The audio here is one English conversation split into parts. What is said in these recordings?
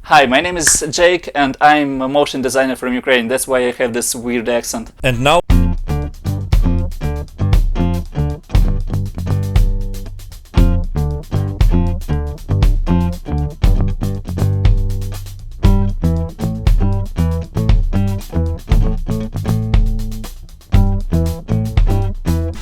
Hi, my name is Jake and I'm a motion designer from Ukraine. That's why I have this weird accent. And now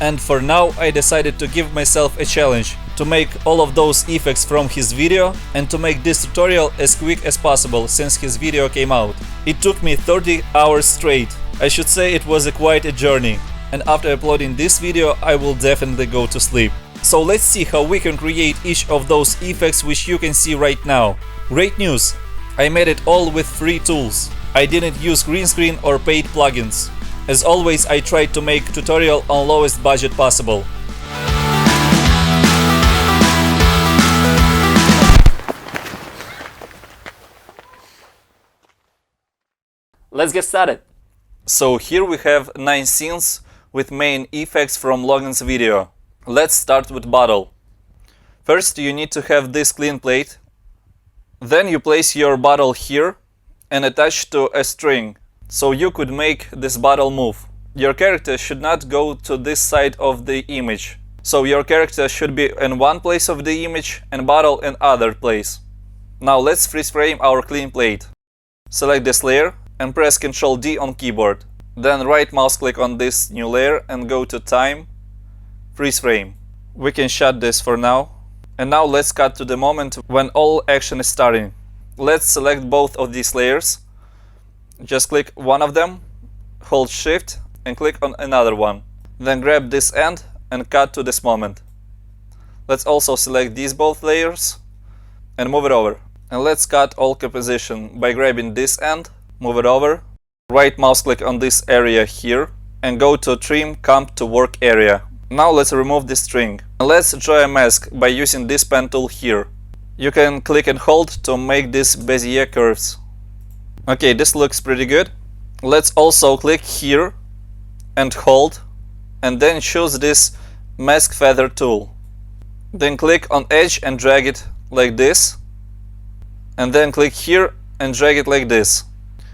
And for now I decided to give myself a challenge to make all of those effects from his video and to make this tutorial as quick as possible since his video came out. It took me 30 hours straight. I should say it was quite a journey, and after uploading this video I will definitely go to sleep. So let's see how we can create each of those effects which you can see right now. Great news! I made it all with free tools. I didn't use green screen or paid plugins. As always, I tried to make tutorial on lowest budget possible. Let's get started. So here we have 9 scenes with main effects from Logan's video. Let's start with bottle. First you need to have this clean plate. Then you place your bottle here and attach to a string, so you could make this bottle move. Your character should not go to this side of the image. So your character should be in one place of the image and bottle in other place. Now let's freeze frame our clean plate. Select this layer and press Ctrl D on keyboard. Then right mouse click on this new layer and go to time, freeze frame. We can shut this for now. And now let's cut to the moment when all action is starting. Let's select both of these layers. Just click one of them, hold shift and click on another one. Then grab this end and cut to this moment. Let's also select these both layers and move it over. And let's cut all composition by grabbing this end, move it over, right mouse click on this area here and go to trim comp to work area. Now let's remove this string. And let's draw a mask by using this pen tool here. You can click and hold to make these Bezier curves. Okay, this looks pretty good. Let's also click here and hold and then choose this mask feather tool. Then click on edge and drag it like this. And then click here and drag it like this.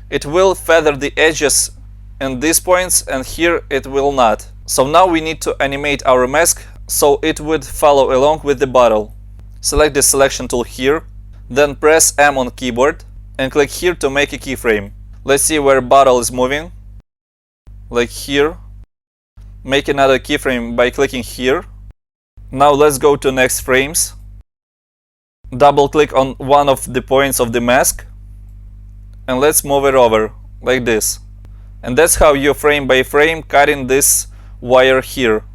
It will feather the edges in these points and here it will not. So now we need to animate our mask so it would follow along with the bottle. Select the selection tool here, then press M on keyboard and click here to make a keyframe. Let's see where bottle is moving. Like here. Make another keyframe by clicking here. Now let's go to next frames. Double click on one of the points of the mask. And let's move it over, like this. And that's how you frame by frame cutting this wire here.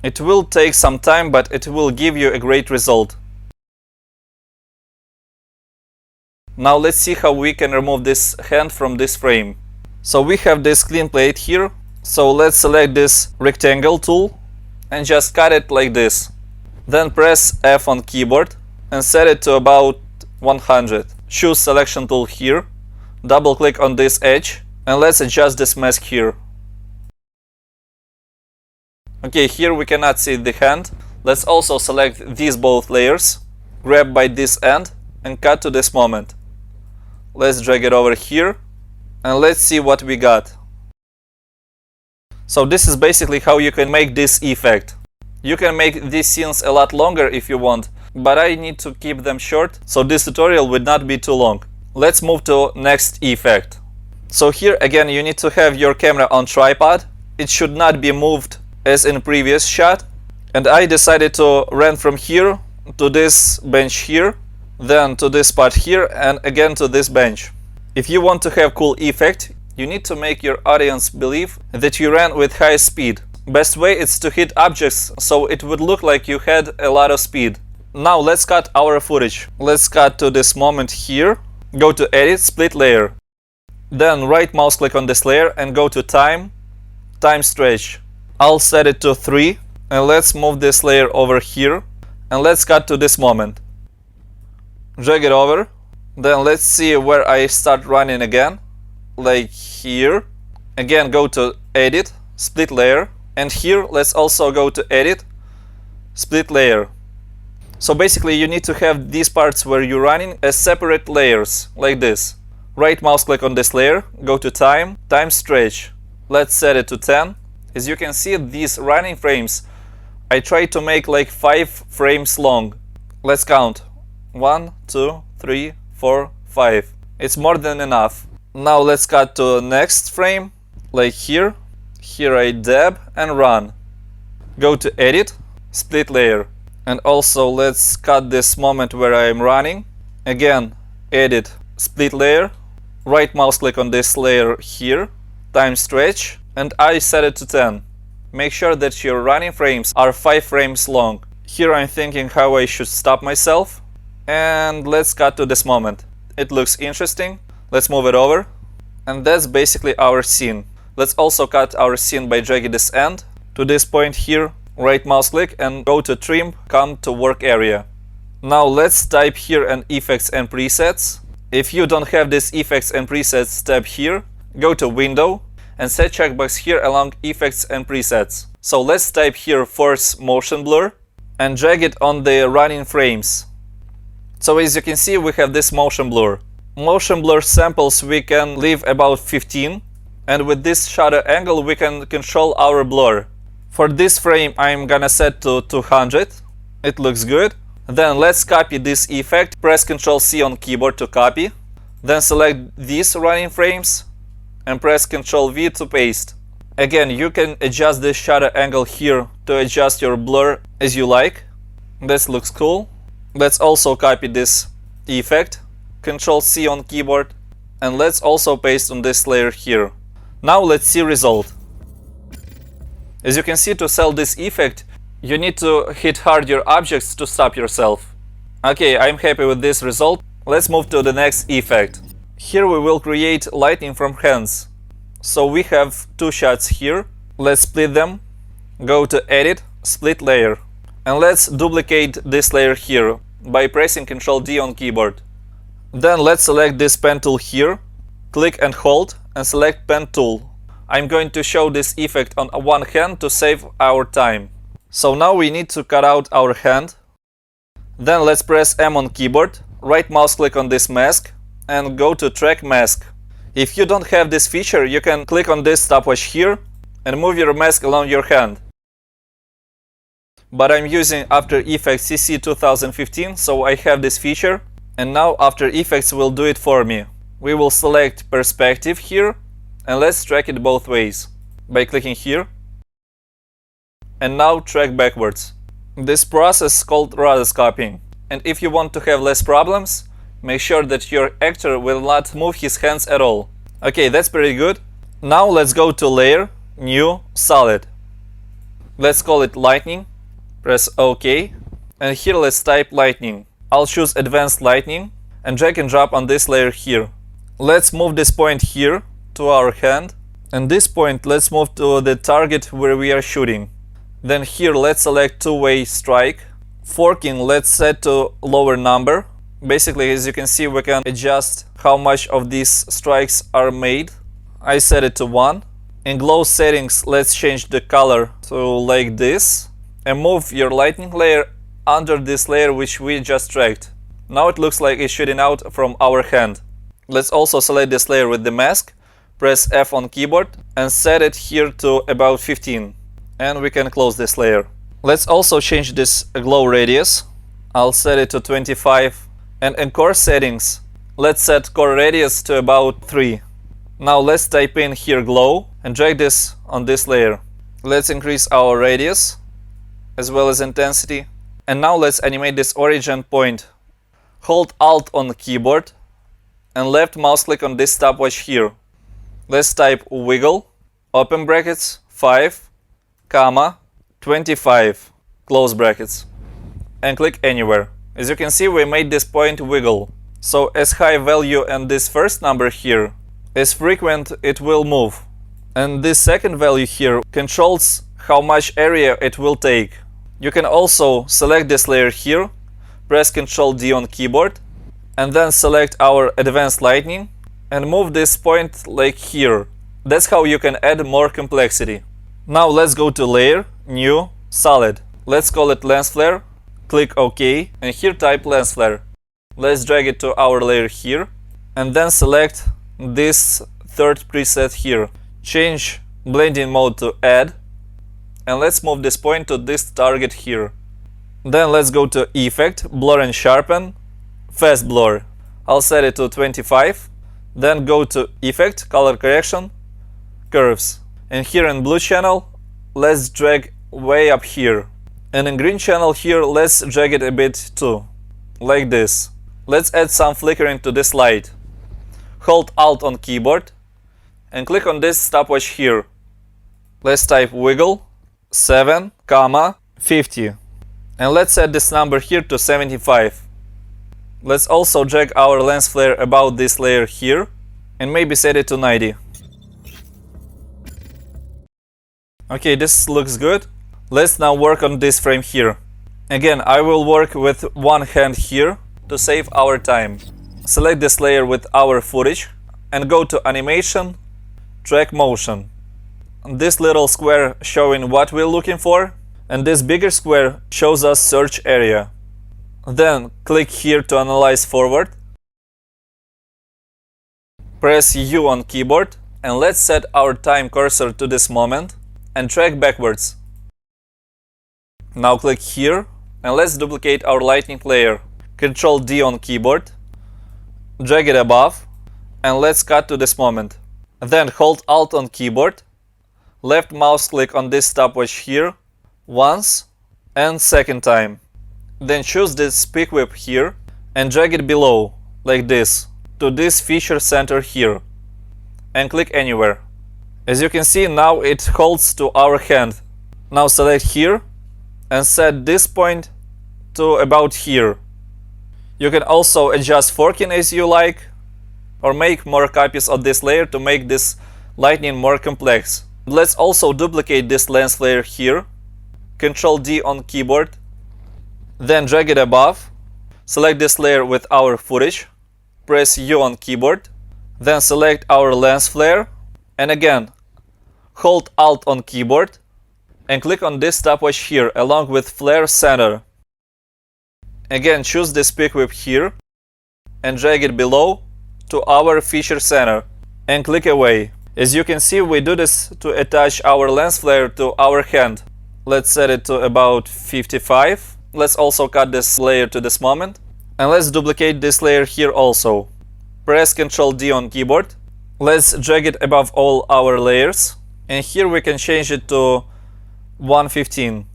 It will take some time, but it will give you a great result. Now let's see how we can remove this hand from this frame. So we have this clean plate here. So let's select this rectangle tool and just cut it like this. Then press F on keyboard and set it to about 100. Choose selection tool here. Double click on this edge and let's adjust this mask here. Okay, here we cannot see the hand. Let's also select these both layers. Grab by this end and cut to this moment. Let's drag it over here and let's see what we got. So this is basically how you can make this effect. You can make these scenes a lot longer if you want, but I need to keep them short, so this tutorial would not be too long. Let's move to next effect. So here again you need to have your camera on tripod. It should not be moved as in previous shot. And I decided to run from here to this bench here, then to this spot here and again to this bench. If you want to have cool effect, you need to make your audience believe that you ran with high speed. Best way is to hit objects so it would look like you had a lot of speed. Now let's cut our footage. Let's cut to this moment here. Go to edit, split layer. Then right mouse click on this layer and go to time stretch. I'll set it to 3 and let's move this layer over here and let's cut to this moment. Drag it over. Then let's see where I start running again, like here. Again go to edit, split layer, and here let's also go to edit, split layer. So basically you need to have these parts where you're running as separate layers, like this. Right mouse click on this layer, go to time, time stretch. Let's set it to 10. As you can see, these running frames, I try to make like 5 frames long. Let's count. 1, 2, 3, 4, 5. It's more than enough. Now let's cut to next frame, like here. Here I dab and run. Go to edit, split layer. And also let's cut this moment where I am running. Again, edit, split layer. Right mouse click on this layer here, time stretch, and I set it to 10. Make sure that your running frames are 5 frames long. Here I'm thinking how I should stop myself. And let's cut to this moment. It looks interesting. Let's move it over. And that's basically our scene. Let's also cut our scene by dragging this end to this point here. Right mouse click and go to trim, come to work area. Now let's type here an effects and presets. If you don't have this effects and presets tab here, go to window and set checkbox here along effects and presets. So let's type here force motion blur and drag it on the running frames. So as you can see, we have this motion blur. Motion blur samples we can leave about 15, and with this shutter angle we can control our blur. For this frame I'm gonna set to 200. It looks good. Then let's copy this effect. Press Ctrl C on keyboard to copy. Then select these running frames and press Ctrl V to paste. Again, you can adjust this shutter angle here to adjust your blur as you like. This looks cool. Let's also copy this effect. Ctrl C on keyboard. And let's also paste on this layer here. Now let's see result. As you can see, to sell this effect, you need to hit hard your objects to stop yourself. Okay, I'm happy with this result. Let's move to the next effect. Here we will create lightning from hands. So we have 2 shots here. Let's split them. Go to edit, split layer. And let's duplicate this layer here by pressing Ctrl D on keyboard. Then let's select this pen tool here. Click and hold and select pen tool. I'm going to show this effect on one hand to save our time. So now we need to cut out our hand. Then let's press M on keyboard, right mouse click on this mask and go to track mask. If you don't have this feature, you can click on this stopwatch here and move your mask along your hand. But I'm using After Effects CC 2015, so I have this feature. And now After Effects will do it for me. We will select perspective here and let's track it both ways by clicking here. And now track backwards. This process is called rotoscoping. And if you want to have less problems, make sure that your actor will not move his hands at all. Okay, that's pretty good. Now let's go to Layer, New, Solid. Let's call it Lightning. Press OK. And here let's type Lightning. I'll choose Advanced Lightning and drag and drop on this layer here. Let's move this point here to our hand. And this point let's move to the target where we are shooting. Then here let's select two-way strike. Forking let's set to lower number. Basically, as you can see, we can adjust how much of these strikes are made. I set it to 1. In glow settings, let's change the color to like this. And move your lightning layer under this layer which we just dragged. Now it looks like it's shooting out from our hand. Let's also select this layer with the mask. Press F on keyboard and set it here to about 15. And we can close this layer. Let's also change this glow radius. I'll set it to 25. And in core settings, let's set core radius to about 3. Now let's type in here glow and drag this on this layer. Let's increase our radius as well as intensity. And now let's animate this origin point. Hold Alt on the keyboard and left mouse click on this stopwatch here. Let's type wiggle, open brackets, 5, comma, 25, close brackets, and click anywhere. As you can see, we made this point wiggle. So as high value and this first number here is frequent, it will move. And this second value here controls how much area it will take. You can also select this layer here, press Ctrl D on keyboard, and then select our Advanced Lightning and move this point like here. That's how you can add more complexity. Now let's go to Layer, New, Solid. Let's call it Lens Flare click OK, and here type lens flare. Let's drag it to our layer here, and then select this third preset here. Change blending mode to add, and let's move this point to this target here. Then let's go to Effect, Blur and Sharpen, Fast Blur. I'll set it to 25. Then go to Effect, Color Correction, Curves. And here in blue channel, let's drag way up here. And in green channel here, let's drag it a bit too, like this. Let's add some flickering to this light. Hold Alt on keyboard and click on this stopwatch here. Let's type wiggle 7, 50. And let's set this number here to 75. Let's also drag our lens flare about this layer here and maybe set it to 90. Okay, this looks good. Let's now work on this frame here. Again, I will work with one hand here to save our time. Select this layer with our footage and go to Animation, Track Motion. This little square showing what we're looking for, and this bigger square shows us search area. Then click here to analyze forward. Press U on keyboard and let's set our time cursor to this moment and track backwards. Now click here and let's duplicate our lightning layer. Ctrl D on keyboard, drag it above, and let's cut to this moment. Then hold Alt on keyboard, left mouse click on this stopwatch here once and second time. Then choose this pick whip here and drag it below, like this, to this feature center here, and click anywhere. As you can see, now it holds to our hand. Now select here and set this point to about here. You can also adjust forking as you like, or make more copies of this layer to make this lightning more complex. Let's also duplicate this lens flare here. Ctrl D on keyboard, then drag it above. Select this layer with our footage, press U on keyboard, then select our lens flare, and again hold Alt on keyboard and click on this stopwatch here along with flare center. Again choose this pick whip here and drag it below to our feature center and click away. As you can see, we do this to attach our lens flare to our hand. Let's set it to about 55. Let's also cut this layer to this moment. And let's duplicate this layer here also. Press Ctrl D on keyboard. Let's drag it above all our layers. And here we can change it to 115.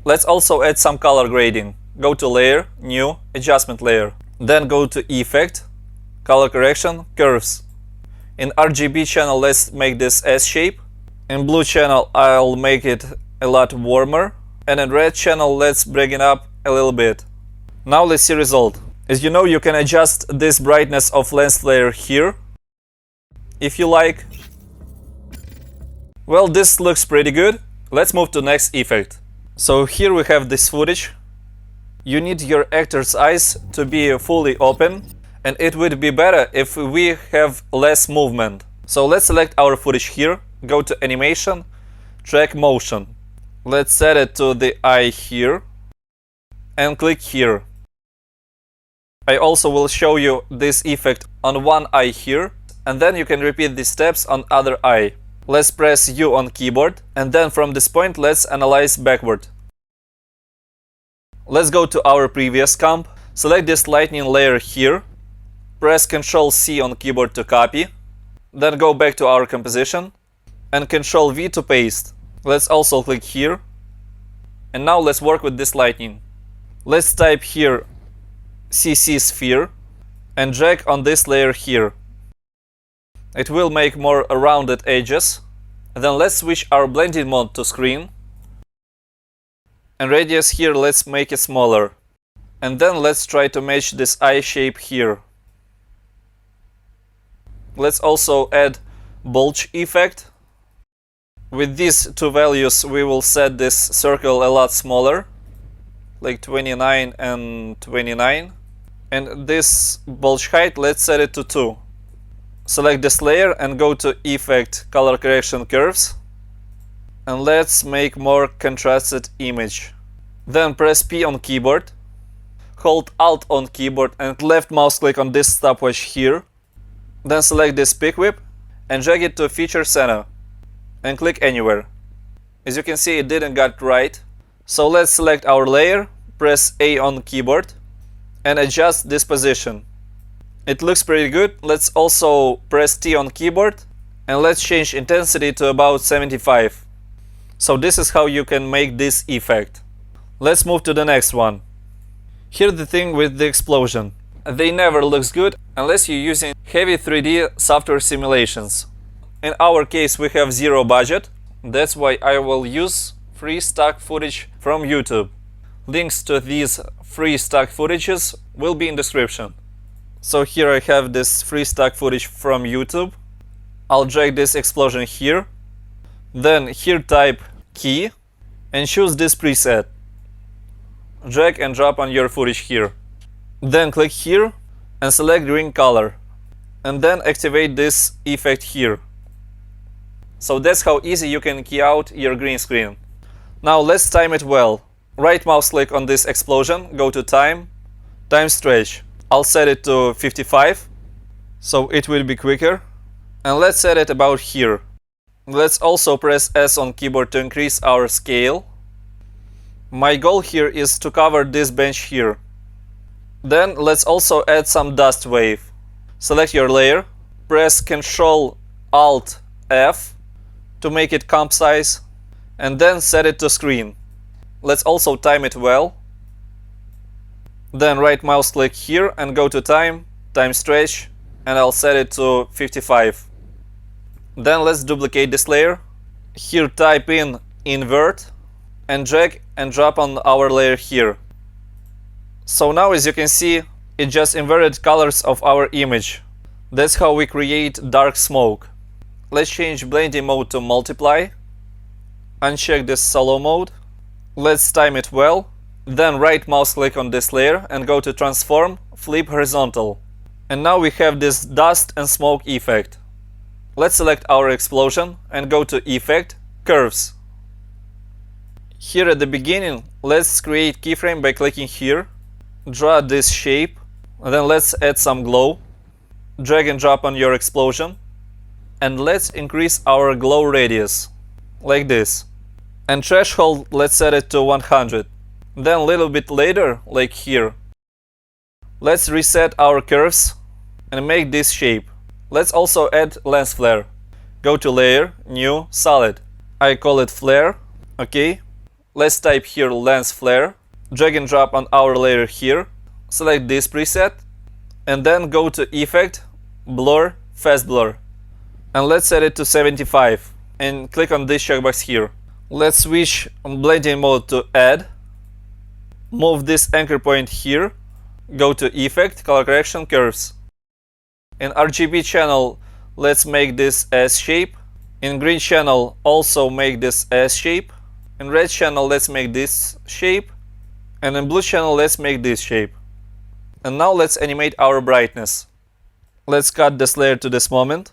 Let's also add some color grading. Go to Layer, New, Adjustment Layer. Then go to Effect, Color Correction, Curves. In RGB channel, let's make this S shape. In blue channel, I'll make it a lot warmer. And in red channel, let's bring it up a little bit. Now let's see result. As you know, you can adjust this brightness of lens flare here, if you like. Well, this looks pretty good. Let's move to next effect. So here we have this footage. You need your actor's eyes to be fully open, and it would be better if we have less movement. So let's select our footage here, go to Animation, Track Motion. Let's set it to the eye here, and click here. I also will show you this effect on one eye here, and then you can repeat these steps on other eye. Let's press U on keyboard, and then from this point let's analyze backward. Let's go to our previous comp, select this lightning layer here, press Ctrl C on keyboard to copy, then go back to our composition, and Ctrl V to paste. Let's also click here, and now let's work with this lightning. Let's type here CC sphere, and drag on this layer here. It will make more rounded edges. And then let's switch our blending mode to screen. And radius here, let's make it smaller. And then let's try to match this eye shape here. Let's also add bulge effect. With these two values, we will set this circle a lot smaller, like 29 and 29. And this bulge height, let's set it to 2. Select this layer and go to Effect, Color Correction, Curves. And let's make more contrasted image. Then press P on keyboard, hold Alt on keyboard and left mouse click on this stopwatch here. Then select this pick whip and drag it to feature center and click anywhere. As you can see, it didn't get right. So let's select our layer, press A on keyboard and adjust this position. It looks pretty good. Let's also press T on keyboard and let's change intensity to about 75. So this is how you can make this effect. Let's move to the next one. Here's the thing with the explosion. They never looks good unless you're using heavy 3D software simulations. In our case we have zero budget. That's why I will use free stock footage from YouTube. Links to these free stock footages will be in description. So here I have this free stock footage from YouTube. I'll drag this explosion here. Then here type key and choose this preset. Drag and drop on your footage here. Then click here and select green color. And then activate this effect here. So that's how easy you can key out your green screen. Now let's time it well. Right mouse click on this explosion, go to time, time stretch. I'll set it to 55, so it will be quicker. And let's set it about here. Let's also press S on keyboard to increase our scale. My goal here is to cover this bench here. Then let's also add some dust wave. Select your layer, press Ctrl Alt F to make it comp size, and then set it to screen. Let's also time it well. Then right mouse click here and go to time, time stretch, and I'll set it to 55. Then let's duplicate this layer. Here type in invert and drag and drop on our layer here. So now as you can see, it just inverted colors of our image. That's how we create dark smoke. Let's change blending mode to multiply. Uncheck this solo mode. Let's time it well. Then right mouse click on this layer and go to transform, flip horizontal. And now we have this dust and smoke effect. Let's select our explosion and go to effect, curves. Here at the beginning, let's create keyframe by clicking here. Draw this shape. And then let's add some glow. Drag and drop on your explosion. And let's increase our glow radius, like this. And threshold, let's set it to 100. Then a little bit later, like here, let's reset our curves and make this shape. Let's also add lens flare. Go to layer, new, solid. I call it flare. Okay. Let's type here lens flare. Drag and drop on our layer here. Select this preset. And then go to effect, blur, fast blur. And let's set it to 75. And click on this checkbox here. Let's switch blending mode to add. Move this anchor point here. Go to effect, color correction, curves. In RGB channel, let's make this S shape. In green channel, also make this S shape. In red channel, let's make this shape. And in blue channel, let's make this shape. And now let's animate our brightness. Let's cut this layer to this moment.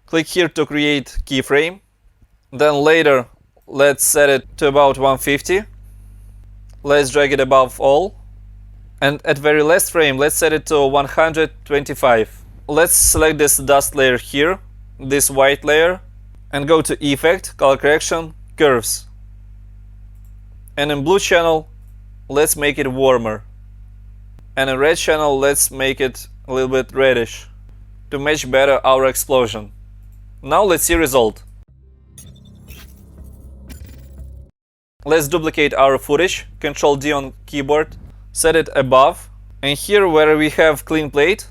Click here to create keyframe. Then later, let's set it to about 150. Let's drag it above all. And at very last frame, let's set it to 125. Let's select this dust layer here, this white layer, and go to effect, color correction, curves. And in blue channel, let's make it warmer. And in red channel, let's make it a little bit reddish to match better our explosion. Now let's see result. Let's duplicate our footage, Ctrl D on keyboard, set it above, and here where we have clean plate,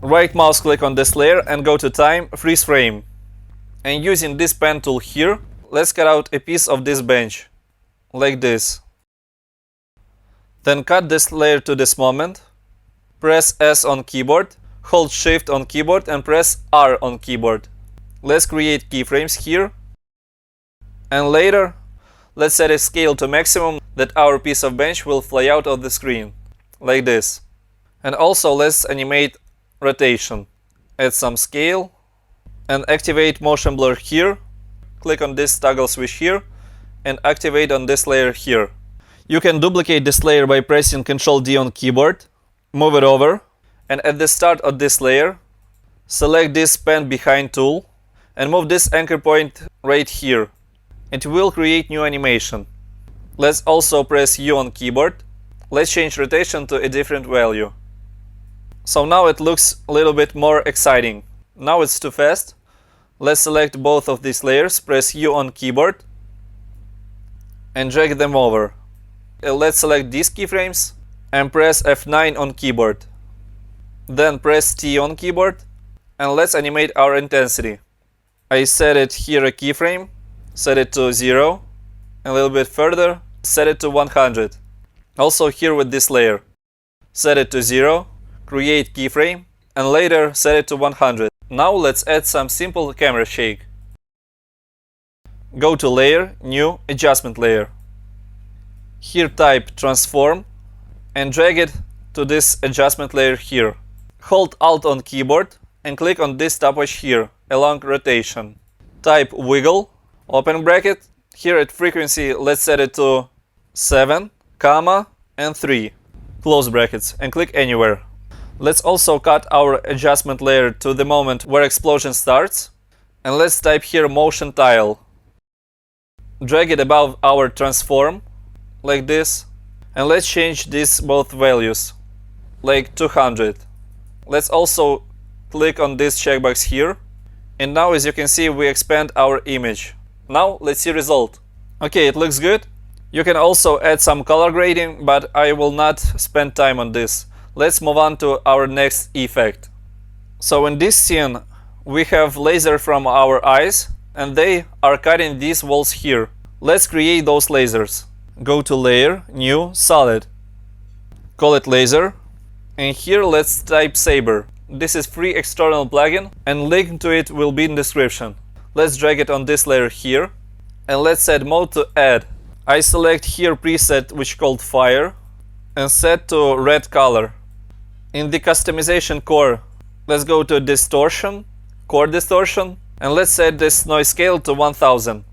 right mouse click on this layer and go to time, freeze frame. And using this pen tool here, let's cut out a piece of this bench, like this. Then cut this layer to this moment, press S on keyboard, hold Shift on keyboard and press R on keyboard. Let's create keyframes here, and later let's set a scale to maximum that our piece of bench will fly out of the screen, like this. And also let's animate rotation. Add some scale and activate motion blur here. Click on this toggle switch here and activate on this layer here. You can duplicate this layer by pressing Ctrl D on keyboard, move it over, and at the start of this layer, select this pen behind tool and move this anchor point right here. It will create new animation. Let's also press U on keyboard. Let's change rotation to a different value. So now it looks a little bit more exciting. Now it's too fast. Let's select both of these layers, press U on keyboard and drag them over. Let's select these keyframes and press F9 on keyboard. Then press T on keyboard and let's animate our intensity. I set it here a keyframe, set it to 0, a little bit further, set it to 100. Also here with this layer, set it to 0, create keyframe, and later set it to 100. Now let's add some simple camera shake. Go to Layer, New, Adjustment Layer. Here type Transform and drag it to this adjustment layer here. Hold Alt on keyboard and click on this stopwatch here, along rotation. Type Wiggle, open bracket. Here at frequency, let's set it to 7, comma, and 3, close brackets, and click anywhere. Let's also cut our adjustment layer to the moment where explosion starts, and let's type here Motion Tile. Drag it above our transform, like this, and let's change these both values, like 200. Let's also click on this checkbox here, and now as you can see we expand our image. Now let's see result. Okay, it looks good. You can also add some color grading, but I will not spend time on this. Let's move on to our next effect. So in this scene we have laser from our eyes and they are cutting these walls here. Let's create those lasers. Go to Layer, New, Solid. Call it Laser. And here let's type Saber. This is free external plugin and link to it will be in description. Let's drag it on this layer here. And let's set mode to Add. I select here preset which called Fire and set to red color. In the customization core, let's go to Distortion, Core Distortion, and let's set this noise scale to 1000.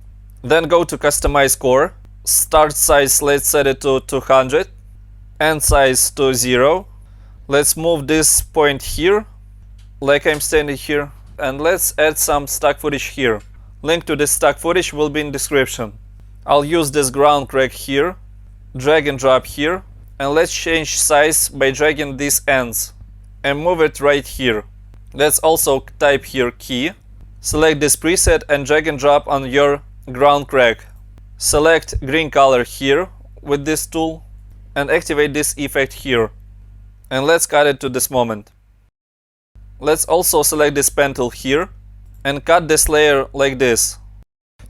Then go to Customize Core. Start size, let's set it to 200. End size to 0. Let's move this point here, like I'm standing here. And let's add some stock footage here. Link to this stock footage will be in description. I'll use this ground crack here. Drag and drop here. And let's change size by dragging these ends. And move it right here. Let's also type here key. Select this preset and drag and drop on your ground crack. Select green color here with this tool and activate this effect here. And let's cut it to this moment. Let's also select this pen tool here and cut this layer like this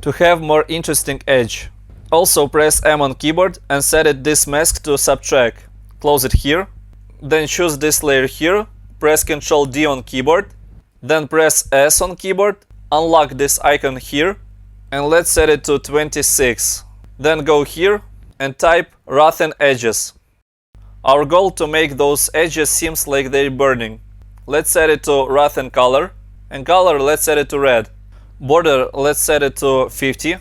to have more interesting edge. Also press M on keyboard and set it this mask to Subtract. Close it here. Then choose this layer here. Press Ctrl D on keyboard. Then press S on keyboard. Unlock this icon here. And let's set it to 26. Then go here and type Roughen Edges. Our goal to make those edges seems like they're burning. Let's set it to Roughen Color. And color, let's set it to red. Border, let's set it to 50.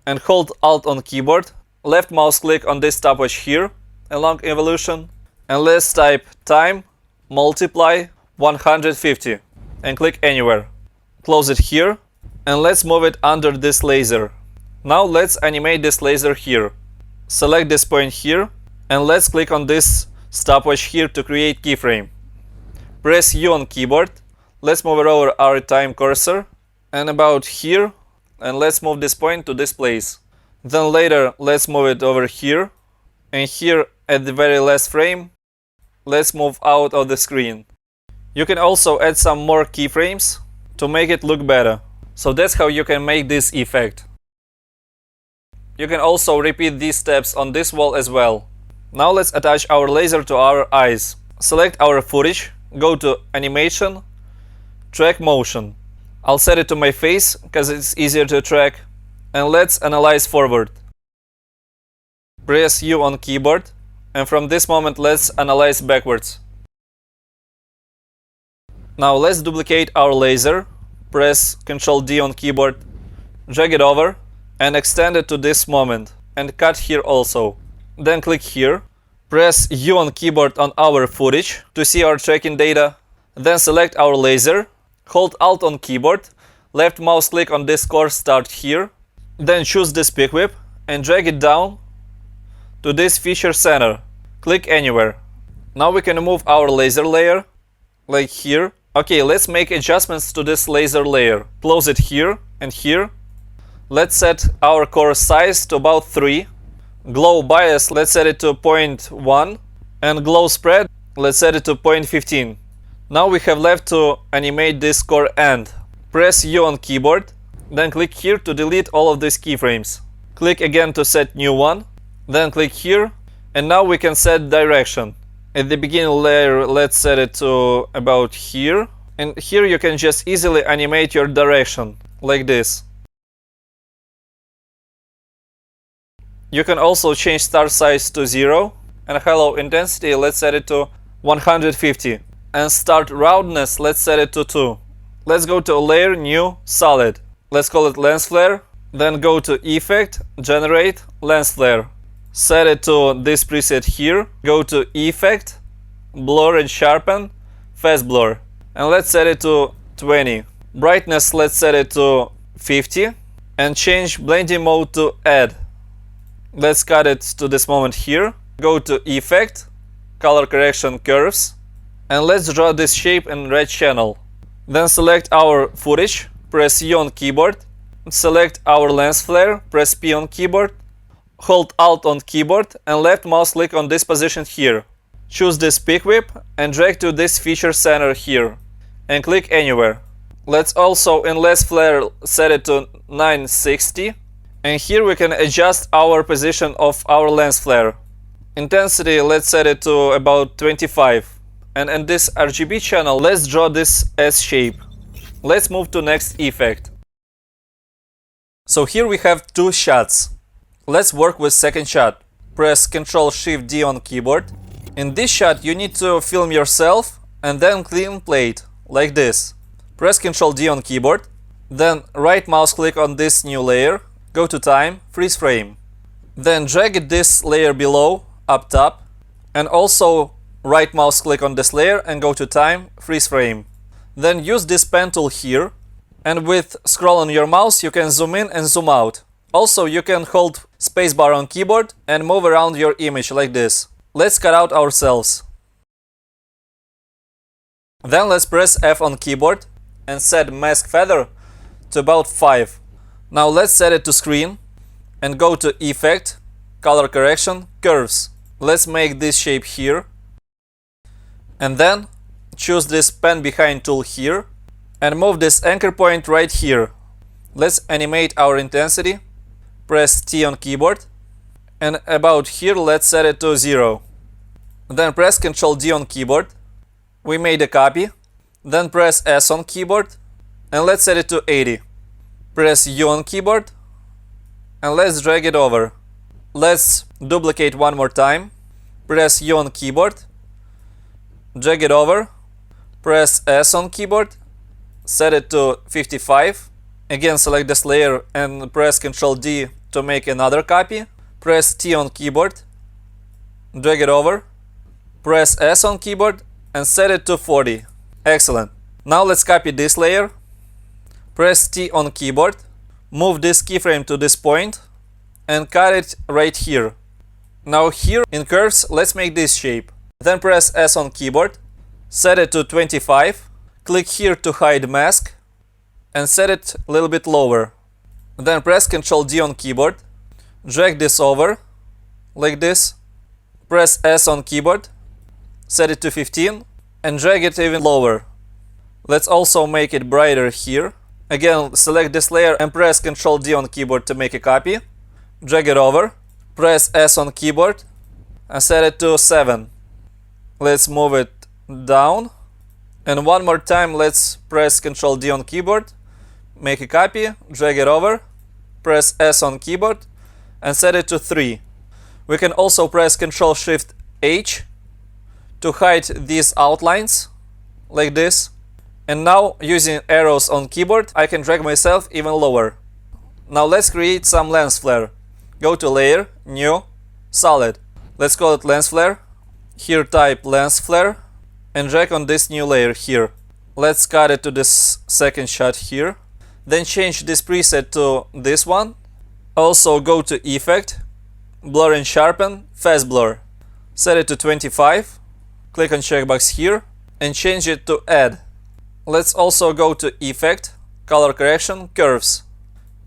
And hold Alt on keyboard. Left mouse click on this stopwatch here, along evolution. And let's type time multiply 150. And click anywhere. Close it here. And let's move it under this laser. Now let's animate this laser here. Select this point here. And let's click on this stopwatch here to create keyframe. Press U on keyboard. Let's move it over our time cursor. And about here. And let's move this point to this place. Then later let's move it over here. And here at the very last frame, let's move out of the screen. You can also add some more keyframes to make it look better. So that's how you can make this effect. You can also repeat these steps on this wall as well. Now let's attach our laser to our eyes. Select our footage, go to Animation, Track Motion. I'll set it to my face because it's easier to track. And let's analyze forward. Press U on keyboard. And from this moment let's analyze backwards. Now let's duplicate our laser. Press Ctrl D on keyboard, drag it over and extend it to this moment and cut here also. then click here. Press U on keyboard on our footage to see our tracking data. Then select our laser. Hold Alt on keyboard. Left mouse click on this core, start here. Then choose this pick whip and drag it down to this feature center. Click anywhere. Now we can move our laser layer, like here. Okay, let's make adjustments to this laser layer. Close it here and here. Let's set our core size to about 3. Glow bias, let's set it to 0.1. And glow spread, let's set it to 0.15. Now we have left to animate this core end. Press U on keyboard, then click here to delete all of these keyframes. Click again to set new one, then click here, and now we can set direction. At the beginning layer, let's set it to about here, and here you can just easily animate your direction, like this. You can also change star size to 0, and halo intensity, let's set it to 150. And start roundness, let's set it to 2. Let's go to layer, new, solid. Let's call it lens flare. Then go to effect, generate, lens flare. Set it to this preset here. Go to effect, blur and sharpen, fast blur. And let's set it to 20. Brightness, let's set it to 50. And change blending mode to add. Let's cut it to this moment here. Go to effect, color correction curves. And let's draw this shape in red channel. Then select our footage, press U on keyboard. Select our lens flare, press P on keyboard. Hold Alt on keyboard and left mouse click on this position here. Choose this pick whip and drag to this feature center here. And click anywhere. Let's also in lens flare set it to 960. And here we can adjust our position of our lens flare. Intensity, let's set it to about 25. And in this RGB channel, let's draw this S shape. Let's move to next effect. So here we have 2 shots. Let's work with second shot. Press Ctrl-Shift-D on keyboard. In this shot, you need to film yourself and then clean plate, like this. Press Ctrl-D on keyboard. Then right mouse click on this new layer. Go to time, freeze frame. Then drag this layer below, up top. And also right mouse click on this layer and go to time, freeze frame. Then use this pen tool here, and with scroll on your mouse you can zoom in and zoom out. Also you can hold spacebar on keyboard and move around your image like this. Let's cut out ourselves. Then let's press F on keyboard and set mask feather to about 5. Now let's set it to screen and go to effect, color correction, curves. Let's make this shape here. And then choose this pen behind tool here and move this anchor point right here. Let's animate our intensity. Press T on keyboard and about here let's set it to 0. Then press Ctrl-D on keyboard. We made a copy. Then press S on keyboard and let's set it to 80. Press U on keyboard and let's drag it over. Let's duplicate one more time. Press U on keyboard. Drag it over. Press S on keyboard. Set it to 55. Again select this layer and press Ctrl-D to make another copy. Press T on keyboard. Drag it over. Press S on keyboard and set it to 40. Excellent. Now let's copy this layer. Press T on keyboard. Move this keyframe to this point and cut it right here. Now here in curves, let's make this shape. Then press S on keyboard. Set it to 25. Click here to hide mask and set it a little bit lower. Then press Ctrl-D on keyboard. Drag this over like this. Press S on keyboard. Set it to 15 and drag it even lower. Let's also make it brighter here. Again, select this layer and press Ctrl-D on keyboard to make a copy. Drag it over. Press S on keyboard and set it to 7. Let's move it down. And one more time, let's press Ctrl-D on keyboard. Make a copy. Drag it over. Press S on keyboard and set it to 3. We can also press Ctrl-Shift-H to hide these outlines like this. And now using arrows on keyboard I can drag myself even lower. Now let's create some lens flare. Go to layer, new, solid. Let's call it lens flare. Here type lens flare and drag on this new layer here. Let's cut it to this second shot here. Then change this preset to this one. Also go to Effect, Blur and Sharpen, Fast Blur. Set it to 25. Click on checkbox here and change it to Add. Let's also go to Effect, Color Correction, Curves.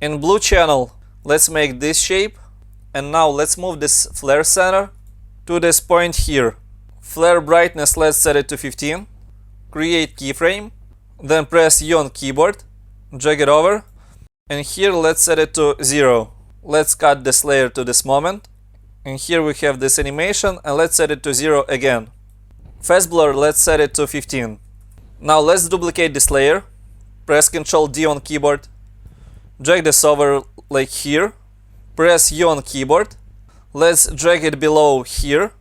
In blue channel, let's make this shape. And now let's move this flare center to this point here. Flare brightness, let's set it to 15. Create keyframe. Then press U on keyboard. Drag it over. And here let's set it to 0. Let's cut this layer to this moment. And here we have this animation and let's set it to 0 again. Fast blur, let's set it to 15. Now let's duplicate this layer. Press Ctrl D on keyboard. Drag this over like here. Press U on keyboard. Let's drag it below here.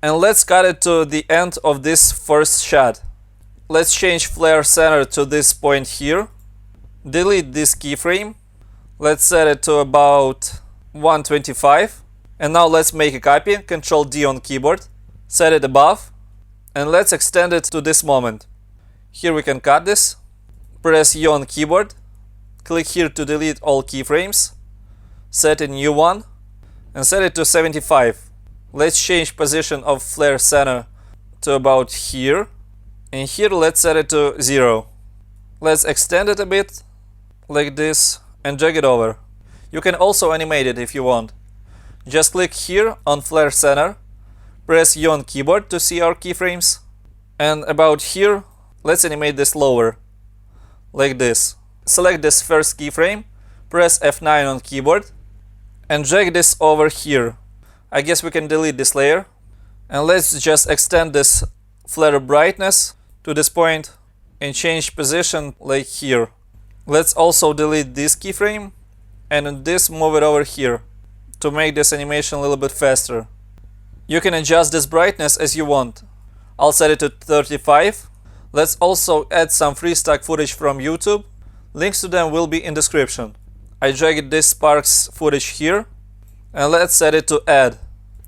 And let's cut it to the end of this first shot. Let's change flare center to this point here. Delete this keyframe. Let's set it to about 125. And now let's make a copy. Ctrl D on keyboard. Set it above. And let's extend it to this moment. Here we can cut this. Press U on keyboard. Click here to delete all keyframes. Set a new one. And set it to 75. Let's change position of flare center to about here. And here let's set it to 0. Let's extend it a bit like this and drag it over. You can also animate it if you want. Just click here on flare center. Press U on keyboard to see our keyframes. And about here, let's animate this lower. Like this. Select this first keyframe. Press F9 on keyboard. And drag this over here. I guess we can delete this layer. And let's just extend this flare brightness to this point and change position like here. Let's also delete this keyframe and this move it over here to make this animation a little bit faster. You can adjust this brightness as you want. I'll set it to 35. Let's also add some free stock footage from YouTube. Links to them will be in description. I dragged this Sparks footage here and let's set it to add.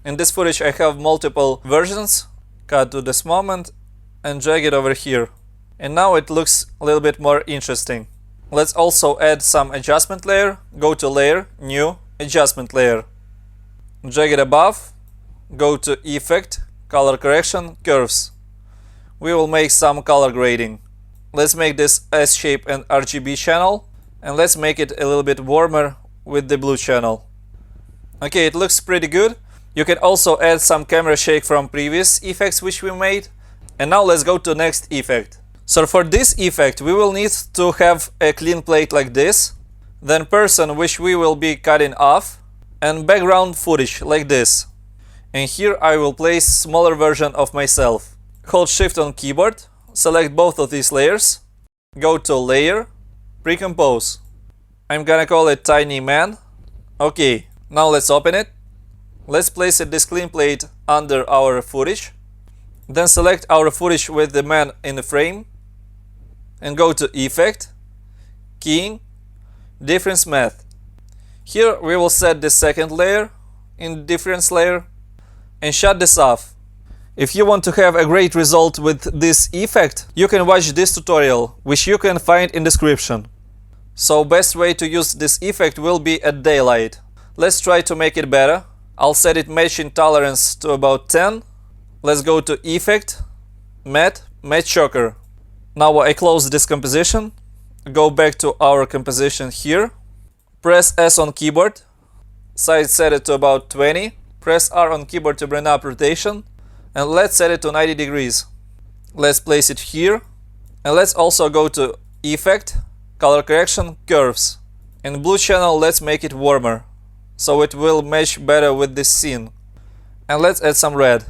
In this footage I have multiple versions. Cut to this moment and drag it over here. And now it looks a little bit more interesting. Let's also add some adjustment layer. Go to Layer, New, Adjustment Layer. Drag it above. Go to Effect, Color Correction, Curves. We will make some color grading. Let's make this S-shape and RGB channel. And let's make it a little bit warmer with the blue channel. Okay, it looks pretty good. You can also add some camera shake from previous effects which we made. And now let's go to next effect. So for this effect we will need to have a clean plate like this. Then person which we will be cutting off. And background footage like this. And here I will place smaller version of myself. Hold Shift on keyboard. Select both of these layers. Go to Layer. Pre-compose. I'm gonna call it Tiny Man. Okay, now let's open it. Let's place this clean plate under our footage. Then select our footage with the man in the frame. And go to Effect, Keying, Difference Math. Here we will set the second layer in Difference layer. And shut this off. If you want to have a great result with this effect, you can watch this tutorial, which you can find in description. So best way to use this effect will be at daylight. Let's try to make it better. I'll set it matching tolerance to about 10. Let's go to Effect, Matte, Matte Choker. Now I close this composition. Go back to our composition here. Press S on keyboard. Size set it to about 20. Press R on keyboard to bring up rotation. And let's set it to 90 degrees. Let's place it here. And let's also go to Effect, Color Correction, Curves. In blue channel let's make it warmer, so it will match better with this scene. And let's add some red.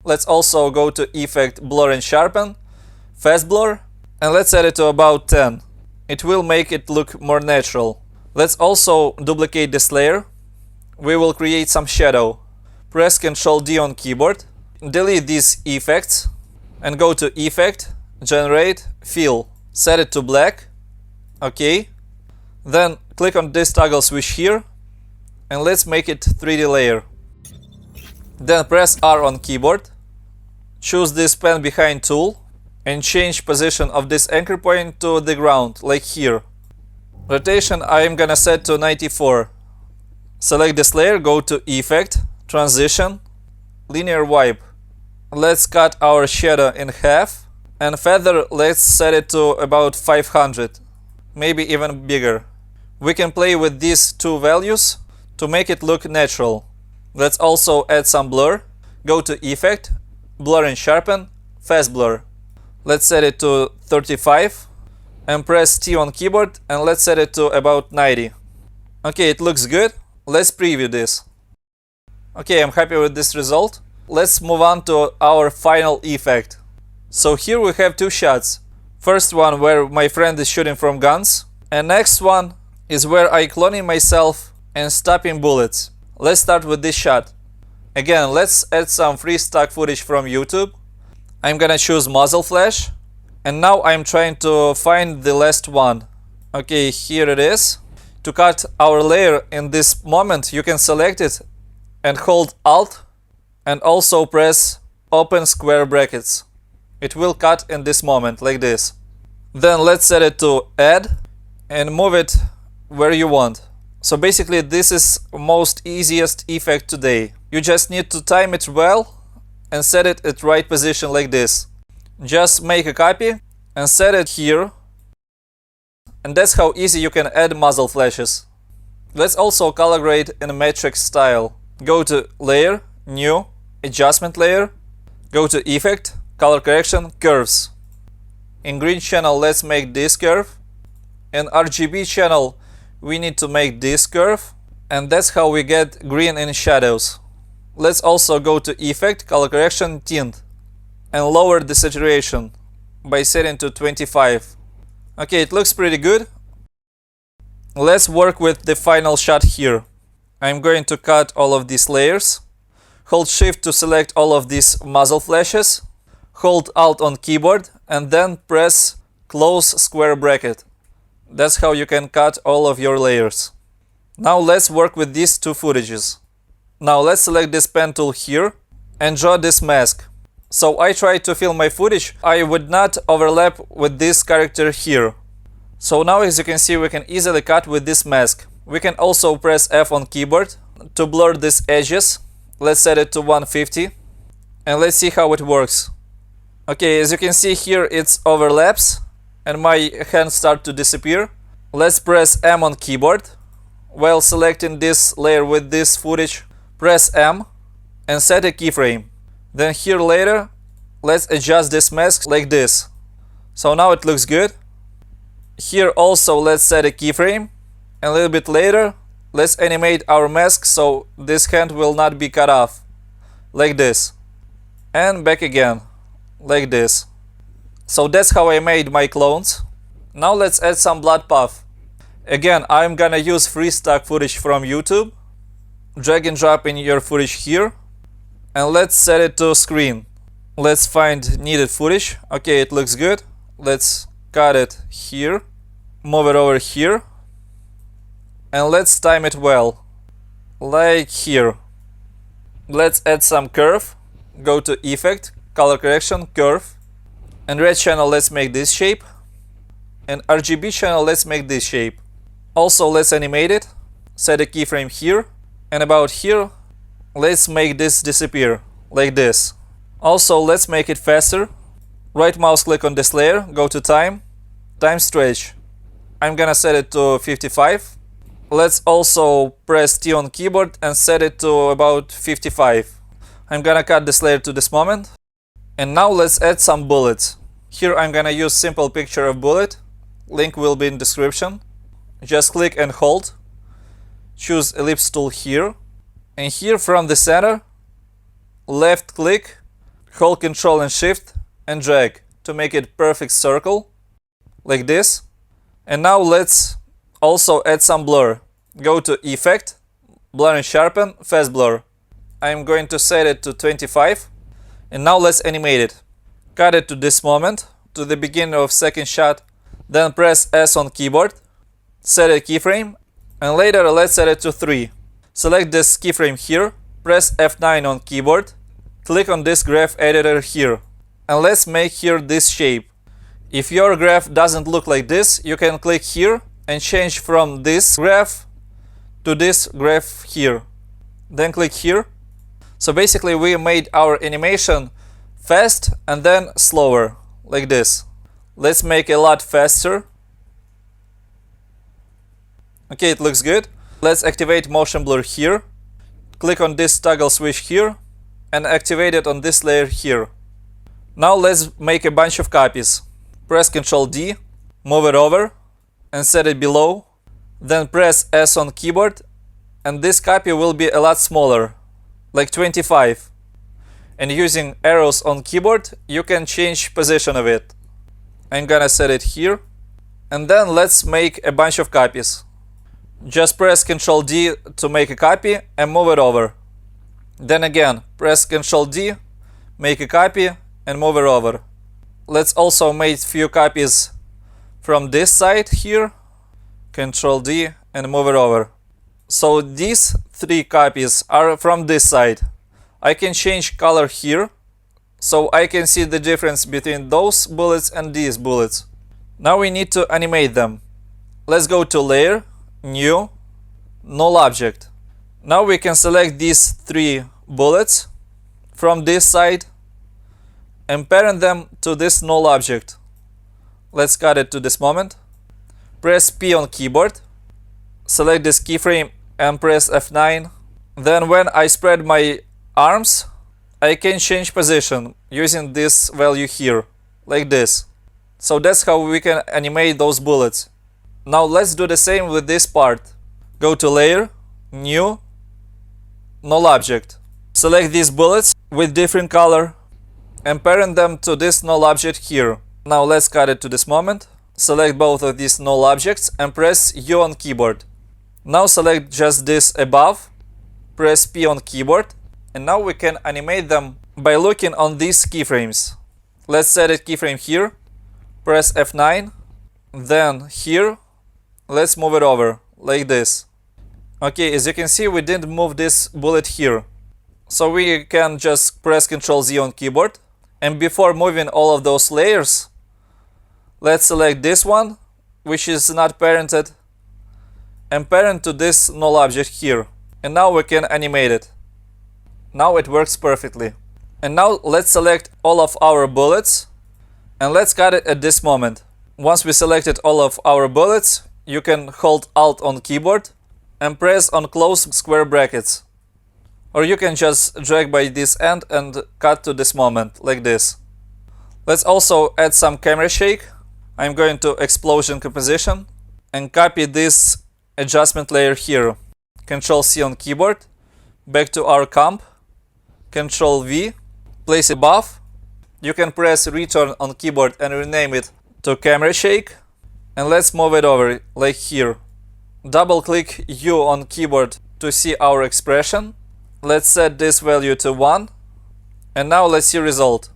Let's also go to Effect, Blur and Sharpen, Fast Blur. And let's set it to about 10. It will make it look more natural. Let's also duplicate this layer. We will create some shadow. Press Ctrl D on keyboard. Delete these effects. And go to Effect, Generate, Fill. Set it to black. OK. Then click on this toggle switch here. And let's make it 3D layer. Then press R on keyboard. Choose this pen behind tool and change position of this anchor point to the ground, like here. Rotation I am gonna set to 94. Select this layer, go to Effect, Transition, Linear Wipe. Let's cut our shadow in half, and feather let's set it to about 500, maybe even bigger. We can play with these two values to make it look natural. Let's also add some blur. Go to Effect, Blur and Sharpen, Fast Blur. Let's set it to 35 and press T on keyboard, and let's set it to about 90. Okay, it looks good. Let's preview this. Okay, I'm happy with this result. Let's move on to our final effect. So here we have two shots. First one where my friend is shooting from guns, and next one is where I cloning myself and stopping bullets. Let's start with this shot. Again, let's add some free stock footage from YouTube. I'm gonna choose muzzle flash, and now I'm trying to find the last one. Okay, here it is. To cut our layer in this moment, you can select it and hold Alt and also press open square brackets. It will cut in this moment, like this. Then let's set it to add and move it where you want. So basically this is most easiest effect today. You just need to time it well and set it at right position like this. Just make a copy and set it here. And that's how easy you can add muzzle flashes. Let's also color grade in a matrix style. Go to Layer, New, Adjustment Layer. Go to Effect, Color Correction, Curves. In green channel, let's make this curve. In RGB channel, we need to make this curve. And that's how we get green in shadows. Let's also go to Effect, Color Correction, Tint, and lower the saturation by setting to 25. Okay, it looks pretty good. Let's work with the final shot here. I'm going to cut all of these layers. Hold Shift to select all of these muzzle flashes. Hold Alt on keyboard and then press close square bracket. That's how you can cut all of your layers. Now let's work with these two footages. Now let's select this pen tool here and draw this mask. So I try to fill my footage. I would not overlap with this character here. So now as you can see, we can easily cut with this mask. We can also press F on keyboard to blur these edges. Let's set it to 150 and let's see how it works. Okay, as you can see here, it overlaps and my hands start to disappear. Let's press M on keyboard. While selecting this layer with this footage, press M and set a keyframe. Then here later, let's adjust this mask like this. So now it looks good. Here also let's set a keyframe. And a little bit later, let's animate our mask so this hand will not be cut off. Like this. And back again. Like this. So that's how I made my clones. Now let's add some blood puff. Again, I'm gonna use free stock footage from YouTube. Drag and drop in your footage here. And let's set it to screen. Let's find needed footage. Okay, it looks good. Let's cut it here. Move it over here. And let's time it well. Like here. Let's add some curve. Go to Effect, Color Correction, Curve. And red channel, let's make this shape. And RGB channel, let's make this shape. Also, let's animate it. Set a keyframe here. And about here, let's make this disappear, like this. Also, let's make it faster. Right mouse click on this layer, go to Time, Time Stretch. I'm gonna set it to 55. Let's also press T on keyboard and set it to about 55. I'm gonna cut this layer to this moment. And now let's add some bullets. Here I'm gonna use simple picture of bullet. Link will be in description. Just click and hold. Choose ellipse tool here. And here from the center, left click, hold Control and Shift and drag to make it perfect circle. Like this. And now let's also add some blur. Go to Effect, Blur and Sharpen, Fast Blur. I'm going to set it to 25. And now let's animate it. Cut it to this moment, to the beginning of second shot. Then press S on keyboard. Set a keyframe. And later let's set it to 3. Select this keyframe here. press F9 on keyboard, click on this graph editor here, and let's make here this shape. If your graph doesn't look like this, you can click here and change from this graph to this graph here. Then click here. So basically we made our animation fast and then slower, like this. Let's make it a lot faster. Okay, it looks good. Let's activate motion blur here. Click on this toggle switch here and activate it on this layer here. Now let's make a bunch of copies. Press Ctrl D, move it over and set it below. Then press S on keyboard and this copy will be a lot smaller, like 25. And using arrows on keyboard, you can change position of it. I'm gonna set it here. And then let's make a bunch of copies. Just press Ctrl D to make a copy and move it over. Then again, press Ctrl D, make a copy and move it over. Let's also make few copies from this side here. Ctrl D and move it over. So these 3 copies are from this side. I can change color here, so I can see the difference between those bullets and these bullets. Now we need to animate them. Let's go to Layer, New, Null Object. Now we can select these 3 bullets from this side and parent them to this null object. Let's cut it to this moment. Press P on keyboard, select this keyframe and press F9. Then when I spread my arms, I can change position using this value here, like this. So that's how we can animate those bullets. Now let's do the same with this part. Go to Layer, New, Null Object. Select these bullets with different color and parent them to this null object here. Now let's cut it to this moment. Select both of these null objects and press U on keyboard. Now select just this above, press P on keyboard, and now we can animate them by looking on these keyframes. Let's set a keyframe here, press F9, then here, let's move it over, like this. Okay, as you can see, we didn't move this bullet here. So we can just press Ctrl Z on keyboard, and before moving all of those layers, let's select this one, which is not parented, and parent to this null object here. And now we can animate it. Now it works perfectly. And now let's select all of our bullets and let's cut it at this moment. Once we selected all of our bullets, you can hold Alt on keyboard and press on close square brackets. Or you can just drag by this end and cut to this moment, like this. Let's also add some camera shake. I'm going to Explosion Composition and copy this adjustment layer here. Ctrl C on keyboard, back to our comp, Ctrl V, place it above. You can press Return on keyboard and rename it to Camera Shake. And let's move it over, like here. Double click U on keyboard to see our expression. Let's set this value to 1. And now let's see result.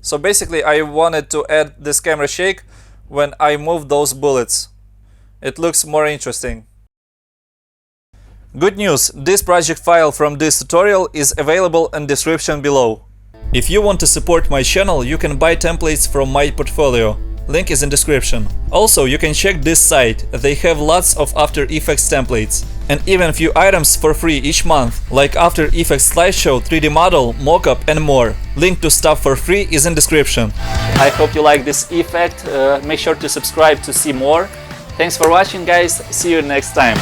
So basically I wanted to add this camera shake when I move those bullets. It looks more interesting. Good news, this project file from this tutorial is available in description below. If you want to support my channel, you can buy templates from my portfolio. Link is in description. Also, you can check this site, they have lots of After Effects templates. And even few items for free each month, like After Effects slideshow, 3D model, mockup and more. Link to stuff for free is in description. I hope you like this effect. Make sure to subscribe to see more. Thanks for watching, guys. See you next time.